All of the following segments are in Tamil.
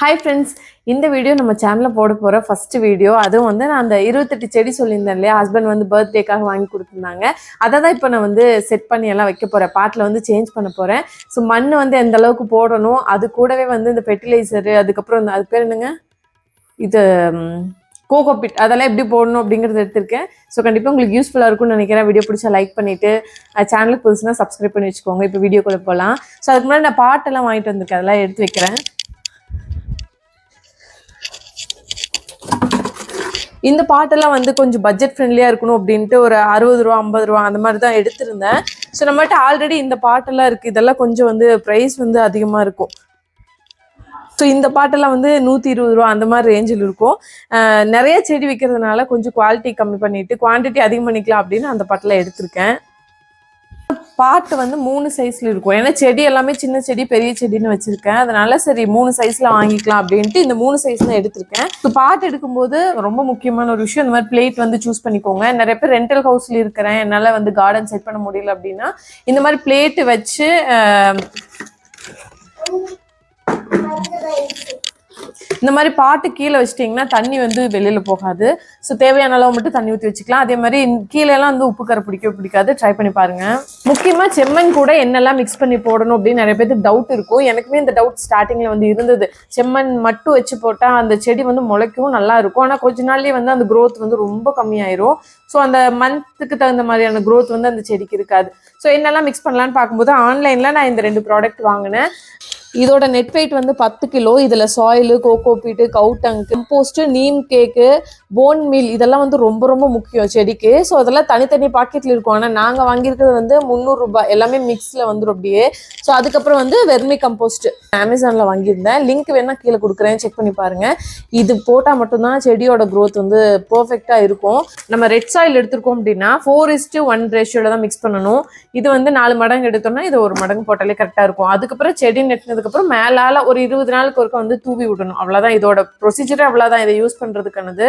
ஹாய் ஃப்ரெண்ட்ஸ், இந்த வீடியோ நம்ம சேனலில் போட போகிற ஃபஸ்ட்டு வீடியோ. அதுவும் வந்து நான் அந்த 28 செடி சொல்லியிருந்தேன் இல்லையா, ஹஸ்பண்ட் வந்து பர்த்டேக்காக வாங்கி கொடுத்துருந்தாங்க. அதை தான் இப்போ நான் வந்து செட் பண்ணி எல்லாம் வைக்க போகிறேன். பாட்டில் வந்து சேஞ்ச் பண்ண போகிறேன். ஸோ மண் வந்து எந்த அளவுக்கு போடணும், அது கூடவே வந்து இந்த ஃபெர்டிலைசரு, அதுக்கப்புறம் இந்த அது பேர் என்னங்க, இது கோகோபிட், அதெல்லாம் எப்படி போடணும் அப்படிங்கிறது எடுத்திருக்கேன். ஸோ கண்டிப்பாக உங்களுக்கு யூஸ்ஃபுல்லாக இருக்கும்னு நினைக்கிறேன். வீடியோ பிடிச்சா லைக் பண்ணிவிட்டு சேனலுக்கு புதுசுனா சப்ஸ்கிரைப் பண்ணி வச்சுக்கோங்க. இப்போ வீடியோக்குள்ளே போகலாம். ஸோ அதுக்கு முன்னாடி நான் பாட்டெல்லாம் வாங்கிட்டு வந்திருக்கேன், அதெல்லாம் எடுத்து வைக்கிறேன். இந்த பாட்டெல்லாம் வந்து கொஞ்சம் பட்ஜெட் ஃப்ரெண்ட்லியாக இருக்கணும் அப்படின்ட்டு ஒரு 60 ரூபா 50 ரூபா அந்த மாதிரி தான் எடுத்திருந்தேன். ஸோ நம்மகிட்ட ஆல்ரெடி இந்த பாட்டெல்லாம் இருக்குது. இதெல்லாம் கொஞ்சம் வந்து ப்ரைஸ் வந்து அதிகமாக இருக்கும். ஸோ இந்த பாட்டெல்லாம் வந்து 120 ரூபா அந்த மாதிரி ரேஞ்சில் இருக்கும். நிறைய செடி வைக்கிறதுனால கொஞ்சம் குவாலிட்டி கம்மி பண்ணிவிட்டு குவான்டிட்டி அதிகம் பண்ணிக்கலாம் அப்படின்னு அந்த பாட்டெல்லாம் எடுத்திருக்கேன். பாட்டு வந்து 3 சைஸில் இருக்கும். ஏன்னா செடி எல்லாமே சின்ன செடி பெரிய செடின்னு வச்சுருக்கேன். அதனால சரி 3 சைஸில் வாங்கிக்கலாம் அப்படின்ட்டு இந்த 3 சைஸ் தான் எடுத்திருக்கேன். ஸோ பாட்டு எடுக்கும்போது ரொம்ப முக்கியமான ஒரு விஷயம், இந்த மாதிரி பிளேட் வந்து சூஸ் பண்ணிக்கோங்க. நிறைய பேர் ரெண்டல் ஹவுஸில் இருக்கிறேன், என்னால் வந்து கார்டன் செட் பண்ண முடியல அப்படின்னா இந்த மாதிரி பிளேட்டு வச்சு இந்த மாதிரி பாட்டு கீழே வச்சிட்டிங்கன்னா தண்ணி வந்து வெளியில் போகாது. ஸோ தேவையான அளவு மட்டும் தண்ணி ஊற்றி வச்சுக்கலாம். அதே மாதிரி கீழேலாம் வந்து உப்பு கரை பிடிக்காது. ட்ரை பண்ணி பாருங்கள். முக்கியமாக செம்மண் கூட என்னெல்லாம் மிக்ஸ் பண்ணி போடணும் அப்படின்னு நிறைய பேருக்கு டவுட் இருக்கும். எனக்குமே இந்த டவுட் ஸ்டார்டிங்கில் வந்து இருந்தது. செம்மண் மட்டும் வச்சு போட்டால் அந்த செடி வந்து முளைக்கவும் நல்லா இருக்கும். ஆனால் கொஞ்ச நாள்லேயே வந்து அந்த க்ரோத் வந்து ரொம்ப கம்மியாயிரும். ஸோ அந்த மந்த்துக்கு தகுந்த மாதிரியான க்ரோத் வந்து அந்த செடிக்கு இருக்காது. ஸோ என்னெல்லாம் மிக்ஸ் பண்ணலான்னு பார்க்கும்போது ஆன்லைனில் நான் இந்த 2 ப்ராடக்ட் வாங்கினேன். இதோட நெட் வெயிட் வந்து 10 கிலோ. இதில் சாயிலு, கோகோபீட்டு, கவுட்டங்கு, கம்போஸ்ட்டு, நீம் கேக்கு, போன் மீல் இதெல்லாம் வந்து ரொம்ப ரொம்ப முக்கியம் செடிக்கு. ஸோ அதெல்லாம் தனித்தனி பாக்கெட்டில் இருக்கும். ஆனால் நாங்கள் வாங்கியிருக்கிறது வந்து 300 ரூபாய், எல்லாமே மிக்ஸில் வந்துடும் அப்படியே. ஸோ அதுக்கப்புறம் வந்து வெர்மி கம்போஸ்ட் அமேசானில் வாங்கியிருந்தேன். லிங்க் வேணால் கீழே கொடுக்குறேன், செக் பண்ணி பாருங்கள். இது போட்டால் மட்டும்தான் செடியோட க்ரோத் வந்து பர்ஃபெக்டாக இருக்கும். நம்ம ரெட் சாயில் எடுத்துருக்கோம் அப்படின்னா 4:1 ரேஷியோவில் தான் மிக்ஸ் பண்ணணும். இது வந்து 4 மடங்கு எடுத்தோம்னா இது 1 மடங்கு போட்டாலே கரெக்டாக இருக்கும். அதுக்கப்புறம் செடி நெட்டினதுக்கப்புறம் மேலால ஒரு 20 நாளுக்கு ஒருக்க வந்து தூவி விடணும். அவ்வளோதான் இதோட ப்ரொசீஜரே, அவ்வளோதான் இதை யூஸ் பண்ணுறதுக்கானது.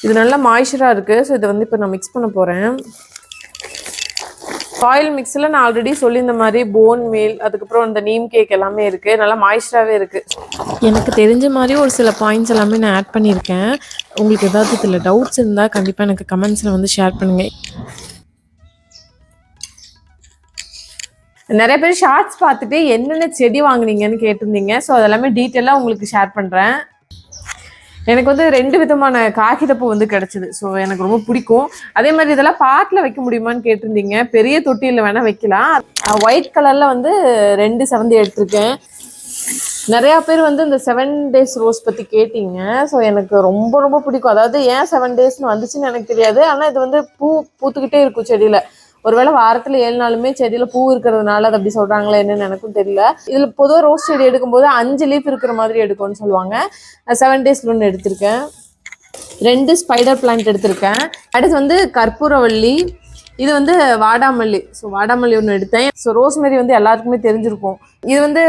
இது நல்லா மாய்ஸ்சராக இருக்குது. ஸோ இதை வந்து இப்போ நான் மிக்ஸ் பண்ண போகிறேன். சாயில் மிக்ஸில் நான் ஆல்ரெடி சொல்லியிருந்த மாதிரி போன் மீல், அதுக்கப்புறம் இந்த நீம் கேக் எல்லாமே இருக்குது. நல்லா மாய்ஸ்சராகவே இருக்குது. எனக்கு தெரிஞ்ச மாதிரி ஒரு சில பாயிண்ட்ஸ் எல்லாமே நான் ஆட் பண்ணியிருக்கேன். உங்களுக்கு ஏதாவது இதில் டவுட்ஸ் இருந்தால் கண்டிப்பாக எனக்கு கமெண்ட்ஸில் வந்து ஷேர் பண்ணுங்கள். நிறைய பேர் ஷார்ட்ஸ் பார்த்துட்டு என்னென்ன செடி வாங்குனீங்கன்னு கேட்டிருந்தீங்க. ஸோ அதெல்லாமே டீட்டெயிலாக உங்களுக்கு ஷேர் பண்ணுறேன். எனக்கு வந்து 2 விதமான காகிதப்பூ வந்து கிடச்சிது. ஸோ எனக்கு ரொம்ப பிடிக்கும். அதே மாதிரி இதெல்லாம் பாட்டில் வைக்க முடியுமான்னு கேட்டிருந்தீங்க. பெரிய தொட்டியில் வேணால் வைக்கலாம். ஒயிட் கலரில் வந்து 2 செவந்தி எடுத்திருக்கேன். நிறையா பேர் வந்து இந்த 7 days ரோஸ் பற்றி கேட்டிங்க. ஸோ எனக்கு ரொம்ப ரொம்ப பிடிக்கும். அதாவது ஏன் 7 daysன்னு வந்துச்சுன்னு எனக்கு தெரியாது. ஆனால் இது வந்து பூத்துக்கிட்டே இருக்கும் செடியில். ஒருவேளை வாரத்தில் 7 நாளுமே செடியில் பூ இருக்கிறதுனால அது அப்படி சொல்கிறாங்களா என்னன்னு எனக்கும் தெரியல. இதில் பொதுவாக ரோஸ் செடி எடுக்கும்போது 5 லீஃப் இருக்கிற மாதிரி எடுக்கும்னு சொல்லுவாங்க. 7 daysல ஒன்று எடுத்திருக்கேன். 2 ஸ்பைடர் பிளான்ட் எடுத்திருக்கேன். அடுத்து வந்து கற்பூரவள்ளி, இது வந்து வாடாமல்லி. ஸோ வாடாமல்லி ஒன்று எடுத்தேன். ஸோ ரோஸ்மெரி வந்து எல்லாருக்குமே தெரிஞ்சிருக்கும். இது வந்து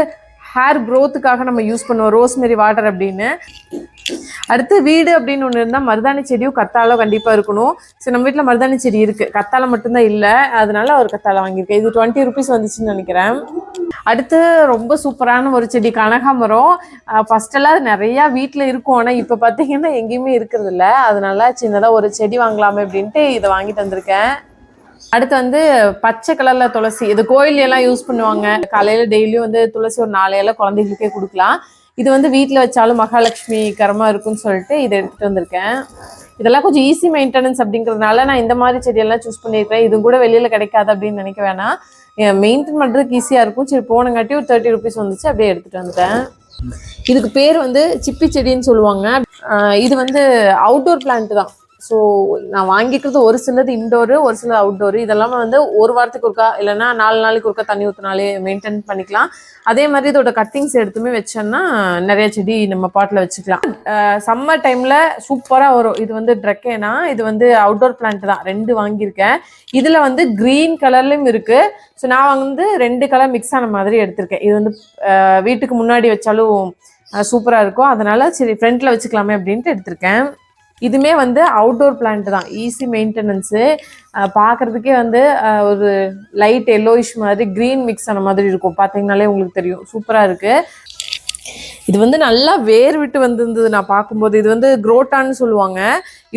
ஹேர் க்ரோத்துக்காக நம்ம யூஸ் பண்ணுவோம், ரோஸ்மெரி வாட்டர் அப்படின்னு. அடுத்து வீடு அப்படின்னு ஒன்று இருந்தால் மருதாணி செடியும் கத்தாழை கண்டிப்பாக இருக்கணும். ஸோ நம்ம வீட்டில் மருதாணி செடி இருக்குது, கத்தாழை மட்டும்தான் இல்லை. அதனால ஒரு கத்தாழை வாங்கியிருக்கேன். இது 20 rupees வந்துச்சுன்னு நினைக்கிறேன். அடுத்து ரொம்ப சூப்பரான ஒரு செடி கனகாமரம். ஃபஸ்ட்டெல்லாம் நிறையா வீட்டில் இருக்கும். ஆனால் இப்போ பார்த்தீங்கன்னா எங்கேயுமே இருக்கிறது இல்லை. அதனால சின்னதாக ஒரு செடி வாங்கலாமே அப்படின்ட்டு இதை வாங்கிட்டு வந்திருக்கேன். அடுத்து வந்து பச்சை கலரில் துளசி. இது கோயிலெல்லாம் யூஸ் பண்ணுவாங்க. காலையில் டெய்லியும் வந்து துளசி ஒரு 4 இலை குழந்தைகளுக்கே கொடுக்கலாம். இது வந்து வீட்டில் வச்சாலும் மகாலட்சுமி கரமாக இருக்குன்னு சொல்லிட்டு இதை எடுத்துகிட்டு வந்திருக்கேன். இதெல்லாம் கொஞ்சம் ஈஸி மெயின்டெனன்ஸ் அப்படிங்கிறதுனால நான் இந்த மாதிரி செடியெல்லாம் சூஸ் பண்ணியிருக்கேன். இது கூட வெளியில் கிடைக்காது அப்படின்னு நினைக்க வேணாம். மெயின்டைன் பண்ணுறதுக்கு ஈஸியாக இருக்கும். சரி போனங்காட்டி ஒரு 30 rupees வந்துச்சு, அப்படியே எடுத்துகிட்டு வந்துட்டேன். இதுக்கு பேர் வந்து சிப்பி செடின்னு சொல்லுவாங்க. இது வந்து அவுட்டோர் பிளான்ட் தான். ஸோ நான் வாங்கிக்கிறது ஒரு சிலது இன்டோரு, ஒரு சிலது அவுட்டோரு. இதெல்லாமே வந்து ஒரு வாரத்துக்கு ஒருக்கா இல்லைன்னா 4 நாளைக்கு ஒருக்கா தண்ணி ஊற்றினாலே மெயின்டைன் பண்ணிக்கலாம். அதே மாதிரி இதோட கட்டிங்ஸ் எடுத்துமே வச்சோன்னா நிறைய செடி நம்ம பாட்டில் வச்சுக்கலாம். சம்மர் டைமில் சூப்பராக வரும். இது வந்து ட்ரெக்கேனா, இது வந்து அவுட்டோர் பிளான்ட் தான். 2 வாங்கியிருக்கேன். இதில் வந்து க்ரீன் கலர்லையும் இருக்குது. ஸோ நான் வந்து 2 கலர் மிக்ஸ் ஆன மாதிரி எடுத்திருக்கேன். இது வந்து வீட்டுக்கு முன்னாடி வச்சாலும் சூப்பராக இருக்கும். அதனால் சரி ஃப்ரண்ட்டில் வச்சுக்கலாமே அப்படின்ட்டு எடுத்திருக்கேன். இதுமே வந்து அவுட்டோர் பிளான்ட் தான், ஈஸி மெயின்டெனன்ஸு. பார்க்குறதுக்கே வந்து ஒரு லைட் எல்லோயிஷ் மாதிரி க்ரீன் மிக்ஸ் ஆன மாதிரி இருக்கும். பார்த்தீங்கனாலே உங்களுக்கு தெரியும், சூப்பராக இருக்குது. இது வந்து நல்லா வேர் விட்டு வந்திருந்தது நான் பார்க்கும்போது. இது வந்து குரோட்டான்னு சொல்லுவாங்க.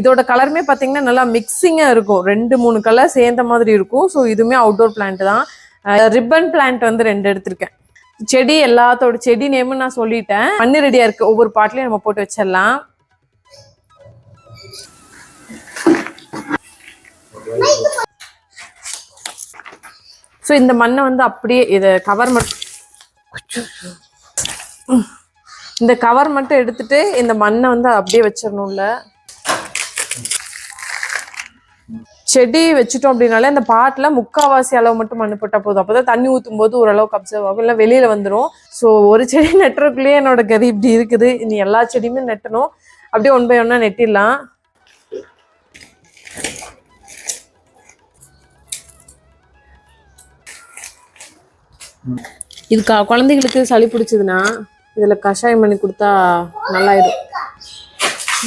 இதோட கலருமே பார்த்தீங்கன்னா நல்லா மிக்சிங்காக இருக்கும், 2-3 கலர் சேர்ந்த மாதிரி இருக்கும். ஸோ இதுவுமே அவுட்டோர் பிளான்ட் தான். ரிப்பன் பிளான்ட் வந்து 2 எடுத்திருக்கேன். செடி எல்லாத்தோட செடி நேமும் நான் சொல்லிட்டேன். மண்ணு ரெடியாக இருக்குது, ஒவ்வொரு பாட்லையும் நம்ம போட்டு வச்சிடலாம். ஸோ இந்த மண்ணை வந்து அப்படியே இதை கவர் மட்டும் இந்த கவர் மட்டும் எடுத்துட்டு இந்த மண்ணை வந்து அப்படியே வச்சிடணும்ல. செடி வச்சுட்டோம் அப்படின்னாலே அந்த பாட்டில் 3/4 அளவு மட்டும் மண்ணு போட்டால் போதும். அப்போதான் தண்ணி ஊற்றும் போது ஓரளவுக்கு அப்சர்வ் ஆகும், இல்லை வெளியில் வந்துடும். ஸோ ஒரு செடி நட்டுறதுக்குள்ளேயே என்னோட கதி இப்படி இருக்குது. இனி எல்லா செடியுமே நட்டணும். அப்படியே 1 by 1 நெட்டிடலாம். இது குழந்தைகளுக்கு சளி பிடிச்சதுன்னா இதில் கஷாயம் பண்ணி கொடுத்தா நல்லாயிடும்.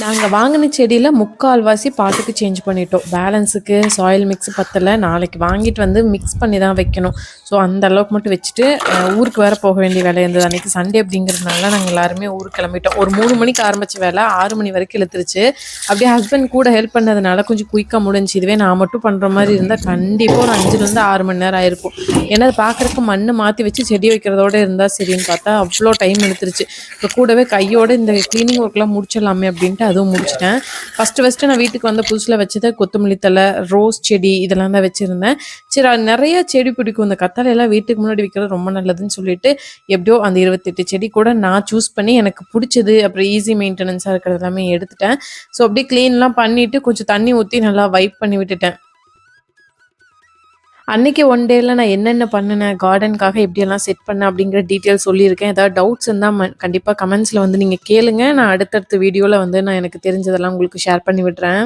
நாங்கள் வாங்கின செடியில் 3/4 பாட்டுக்கு சேஞ்ச் பண்ணிட்டோம். பேலன்ஸுக்கு சாயில் மிக்ஸ் பத்தலை. நாளைக்கு வாங்கிட்டு வந்து மிக்ஸ் பண்ணி தான் வைக்கணும். ஸோ அந்த அளவுக்கு மட்டும் வச்சுட்டு ஊருக்கு வேறு போக வேண்டிய வேலை இருந்தது. அன்றைக்கி சண்டே அப்படிங்கிறதுனால நாங்கள் எல்லாருமே ஊருக்கு கிளம்பிட்டோம். ஒரு 3 மணிக்கு ஆரம்பித்த வேலை 6 மணி வரைக்கும் இழுத்துருச்சு. அப்படியே ஹஸ்பண்ட் கூட ஹெல்ப் பண்ணதுனால கொஞ்சம் குயிக்காக முடிஞ்சு. இதுவே நான் மட்டும் பண்ணுற மாதிரி இருந்தால் கண்டிப்பாக ஒரு 5-6 மணி நேரம் ஆயிருக்கும். ஏன்னா அது பார்க்குறக்கு மண் மாற்றி வச்சு செடி வைக்கிறதோட இருந்தால் சரின்னு பார்த்தா அவ்வளோ டைம் எடுத்துருச்சு. இப்போ கூடவே கையோடு இந்த க்ளீனிங் ஒர்க்லாம் முடிச்சிடலாமே அப்படின்ட்டு அதுவும் முடிச்சிட்டேன். ஃபஸ்ட்டு நான் வீட்டுக்கு வந்த புதுசில் வச்சது கொத்தமல்லி தழை, ரோஸ் செடி இதெல்லாம் தான் வச்சுருந்தேன். சரி நிறைய செடி பிடிக்கும், இந்த கத்தாழையெல்லாம் வீட்டுக்கு முன்னாடி வைக்கிறது ரொம்ப நல்லதுன்னு சொல்லிட்டு எப்படியோ அந்த 28 செடி கூட நான் சூஸ் பண்ணி எனக்கு பிடிச்சது அப்புறம் ஈஸி மெயின்டெனன்ஸாக இருக்கிறது எல்லாமே எடுத்துட்டேன். ஸோ அப்படியே க்ளீன்லாம் பண்ணிவிட்டு கொஞ்சம் தண்ணி ஊற்றி நல்லா வைப் பண்ணி விட்டுட்டேன். அன்றைக்கி 1 டேயில் நான் என்னென்ன பண்ணினேன், கார்டனுக்காக எப்படியெல்லாம் செட் பண்ணேன் அப்படிங்கிற டீட்டெயில் சொல்லியிருக்கேன். ஏதாவது டவுட்ஸ் இருந்தால் கண்டிப்பாக கமெண்ட்ஸில் வந்து நீங்கள் கேளுங்க. நான் அடுத்தடுத்த வீடியோவில் வந்து நான் எனக்கு தெரிஞ்சதெல்லாம் உங்களுக்கு ஷேர் பண்ணி விடுறேன்.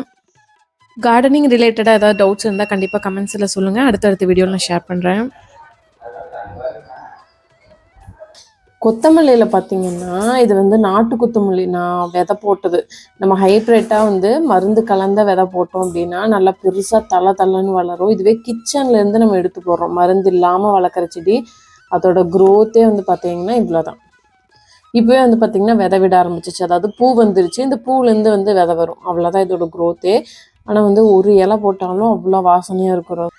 கார்டனிங் ரிலேட்டடாக ஏதாவது டவுட்ஸ் இருந்தால் கண்டிப்பாக கமெண்ட்ஸில் சொல்லுங்கள். அடுத்தடுத்த வீடியோவில் நான் ஷேர் பண்ணுறேன். கொத்தமல்லியில் பார்த்தீங்கன்னா இது வந்து நாட்டு கொத்தமல்லி நான் விதை போட்டது. நம்ம ஹைப்ரிட்டாக வந்து மருந்து கலந்த விதை போட்டோம் அப்படின்னா நல்லா பெருசாக தள்ளன்னு வளரும். இதுவே கிச்சன்லேருந்து நம்ம எடுத்து போடுறோம் மருந்து இல்லாமல் வளர்க்குற செடி, அதோட க்ரோத்தே வந்து பார்த்தீங்கன்னா இவ்வளோ தான். இப்போவே வந்து பார்த்திங்கன்னா விதை விட ஆரம்பிச்சிச்சு, அதாவது பூ வந்துருச்சு. இந்த பூலேருந்து வந்து விதை வரும், அவ்வளோதான் இதோட க்ரோத்தே. ஆனால் வந்து ஒரு இலை போட்டாலும் அவ்வளோ வாசனையாக இருக்கிறோம்.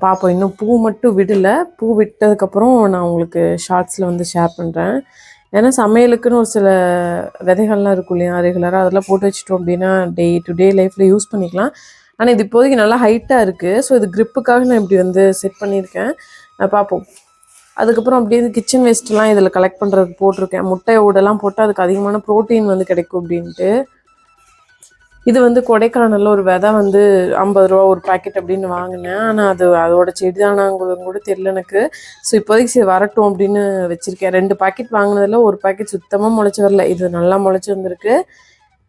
பார்ப்போம், இன்னும் பூ மட்டும் விடலை. பூ விட்டதுக்கப்புறம் நான் உங்களுக்கு ஷார்ட்ஸில் வந்து ஷேர் பண்ணுறேன். ஏன்னா சமையலுக்குன்னு ஒரு சில விதைகள்லாம் இருக்கும் இல்லையா ரெகுலராக, அதெல்லாம் போட்டு வச்சிட்டோம் அப்படின்னா டே டு டே லைஃப்பில் யூஸ் பண்ணிக்கலாம். ஆனால் இது இப்போதைக்கு நல்லா ஹைட்டாக இருக்குது. ஸோ இது க்ரிப்புக்காக நான் இப்படி வந்து செட் பண்ணியிருக்கேன். பார்ப்போம். அதுக்கப்புறம் அப்படியே கிச்சன் வேஸ்ட்லாம் இதில் கலெக்ட் பண்ணுறதுக்கு போட்டிருக்கேன். முட்டையோடலாம் போட்டால் அதுக்கு அதிகமான ப்ரோட்டீன் வந்து கிடைக்கும் அப்படின்ட்டு. இது வந்து கொடைக்கானலில் ஒரு விதை வந்து 50 ரூபா ஒரு பேக்கெட் அப்படின்னு வாங்கினேன். ஆனால் அதோட செடி தானாங்கிறதும் கூட தெரியல எனக்கு. ஸோ இப்போதைக்கு சரி வரட்டும் அப்படின்னு வச்சுருக்கேன். 2 பாக்கெட் வாங்கினதில் ஒரு பாக்கெட் சுத்தமாக முளைச்சி வரல. இது நல்லா முளைச்சி வந்திருக்கு.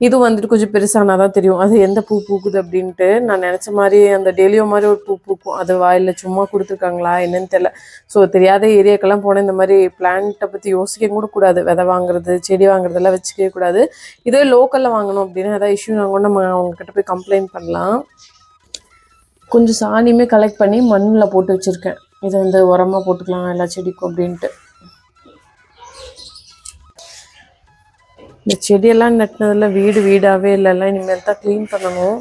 இது வந்துட்டு கொஞ்சம் பெருசானா தான் தெரியும் அது எந்த பூ பூக்குது அப்படின்ட்டு. நான் நினச்ச மாதிரி அந்த டெலியோ மாதிரி ஒரு பூ பூக்கும், அது வாயில் சும்மா கொடுத்துருக்காங்களா என்னன்னு தெரியல. ஸோ தெரியாத ஏரியாக்கெல்லாம் போனால் இந்த மாதிரி பிளான்ட்டை பற்றி யோசிக்க கூட கூடாது. விதை வாங்குறது செடி வாங்குறதெல்லாம் வச்சுக்கவே கூடாது. இதே லோக்கலில் வாங்கணும் அப்படின்னா ஏதாவது இஷ்யூ நாங்கள் நம்ம அவங்கக்கிட்ட போய் கம்ப்ளைண்ட் பண்ணலாம். கொஞ்சம் சாணியுமே கலெக்ட் பண்ணி மண்ணில் போட்டு வச்சுருக்கேன். இதை வந்து உரமாக போட்டுக்கலாம் எல்லா செடிக்கும் அப்படின்ட்டு. இந்த செடியெல்லாம் நட்டினதில் வீடாகவே இல்லைல்ல, இனிமேல் தான் க்ளீன் பண்ணணும்.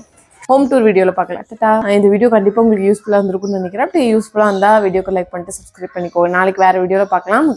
ஹோம் டூர் வீடியோவில் பார்க்கலாம். டட்டா. இந்த வீடியோ கண்டிப்பாக உங்களுக்கு யூஸ்ஃபுல்லாக இருந்திருக்கும்னு நினைக்கிறேன். அப்படி யூஸ்ஃபுல்லாக இருந்தால் வீடியோக்கு லைக் பண்ணிட்டு சப்ஸ்கிரைப் பண்ணிக்கோ. நாளைக்கு வேறு வீடியோவில் பார்க்கலாம்.